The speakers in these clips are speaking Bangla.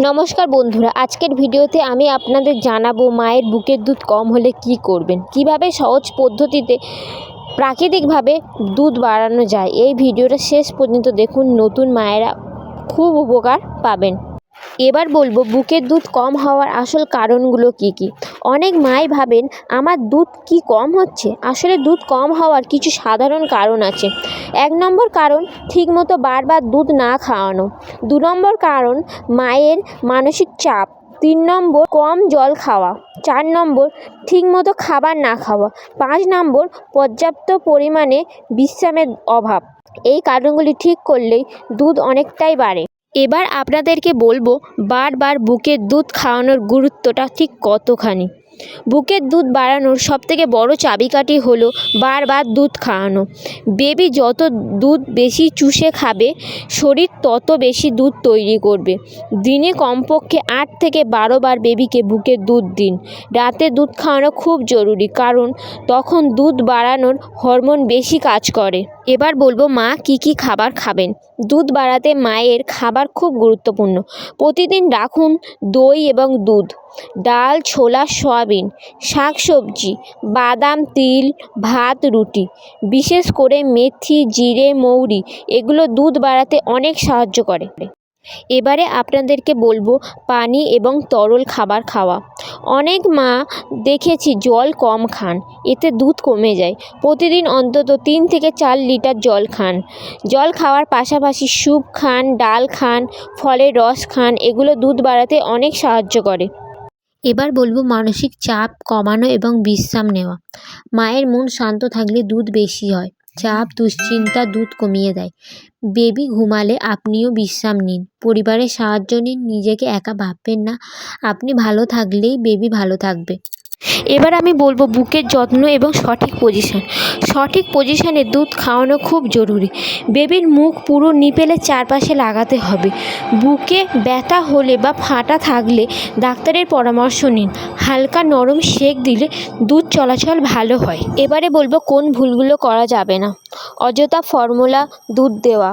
নমস্কার বন্ধুরা, আজকের ভিডিওতে আমি আপনাদের জানাবো মায়ের বুকের দুধ কম হলে কি করবেন, কিভাবে সহজ পদ্ধতিতে প্রাকৃতিকভাবে দুধ বাড়ানো যায়। এই ভিডিওটা শেষ পর্যন্ত দেখুন, নতুন মায়েরা খুব উপকার পাবেন। এবার বলবো বুকের দুধ কম হওয়ার আসল কারণগুলো কি কি। অনেক মাই ভাবেন আমার দুধ কি কম হচ্ছে। আসলে দুধ কম হওয়ার কিছু সাধারণ কারণ আছে। 1 নম্বর কারণ ঠিকমতো বারবার দুধ না খাওয়ানো। 2 নম্বর কারণ মায়ের মানসিক চাপ। 3 নম্বর কম জল খাওয়া। 4 নম্বর ঠিকমতো খাবার না খাওয়া। 5 নম্বর পর্যাপ্ত পরিমাণে বিশ্রামের অভাব। এই কারণগুলি ঠিক করলেই দুধ অনেকটাই বাড়ে। এবার আপনাদেরকে বলবো বারবার বুকের দুধ খাওয়ানোর গুরুত্বটা ঠিক কতখানি। বুকের দুধ বাড়ানোর সবথেকে বড় চাবিকাঠি হলো বারবার দুধ খাওয়ানো। বেবি যত দুধ বেশি চুষে খাবে, শরীর তত বেশি দুধ তৈরি করবে। দিনে কমপক্ষে 8 থেকে 12 বার বেবিকে বুকের দুধ দিন। রাতে দুধ খাওয়ানো খুব জরুরি, কারণ তখন দুধ বাড়ানোর হরমোন বেশি কাজ করে। এবার বলবো মা কি কি খাবার খাবেন। দুধ বাড়াতে মায়ের খাবার খুব গুরুত্বপূর্ণ। প্রতিদিন রাখুন দই এবং দুধ, ডাল, ছোলা, সয়াবিন, শাকসবজি, বাদাম, তিল, ভাত, রুটি। বিশেষ করে মেথি, জিরে, মৌরি এগুলো দুধ বাড়াতে অনেক সাহায্য করে। এবারে আপনাদেরকে বলবো পানি এবং তরল খাবার খাওয়া। অনেক মা দেখেছি জল কম খান, এতে দুধ কমে যায়। প্রতিদিন অন্তত 3 থেকে 4 লিটার জল খান। জল খাওয়ার পাশাপাশি স্যুপ খান, ডাল খান, ফলের রস খান, এগুলো দুধ বাড়াতে অনেক সাহায্য করে। এবার বলবো মানসিক চাপ কমানো এবং বিশ্রাম নেওয়া। মায়ের মন শান্ত থাকলে দুধ বেশি হয়। চাপ, দুশ্চিন্তা দুধ কমিয়ে দেয়। বেবি ঘুমালে আপনিও বিশ্রাম নিন, পরিবারের সাহায্য নিন, নিজেকে একা ভাববেন না। আপনি ভালো থাকলেই বেবি ভালো থাকবে। এবার আমি বলবো বুকের যত্ন এবং সঠিক পজিশন। সঠিক পজিশনে দুধ খাওয়ানো খুব জরুরি। বেবির মুখ পুরো নিপেলের চারপাশে লাগাতে হবে। বুকে ব্যথা হলে বা ফাটা থাকলে ডাক্তারের পরামর্শ নিন। হালকা নরম সেক দিলে দুধ চলাচল ভালো হয়। এবারে বলবো কোন ভুলগুলো করা যাবে না। অযথা ফর্মুলা দুধ দেওয়া।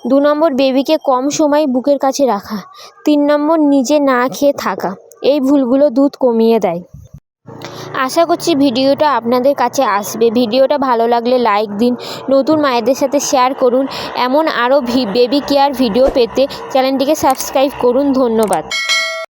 2 নম্বর বেবিকে কম সময় বুকের কাছে রাখা। 3 নম্বর নিজে না খেয়ে থাকা। এই ভুলগুলো দুধ কমিয়ে দেয়। আশা করছি ভিডিওটা আপনাদের কাছে আসবে। ভিডিওটা ভালো লাগলে লাইক দিন, নতুন মায়েদের সাথে শেয়ার করুন। এমন আরও বেবি কেয়ার ভিডিও পেতে চ্যানেলটিকে সাবস্ক্রাইব করুন। ধন্যবাদ।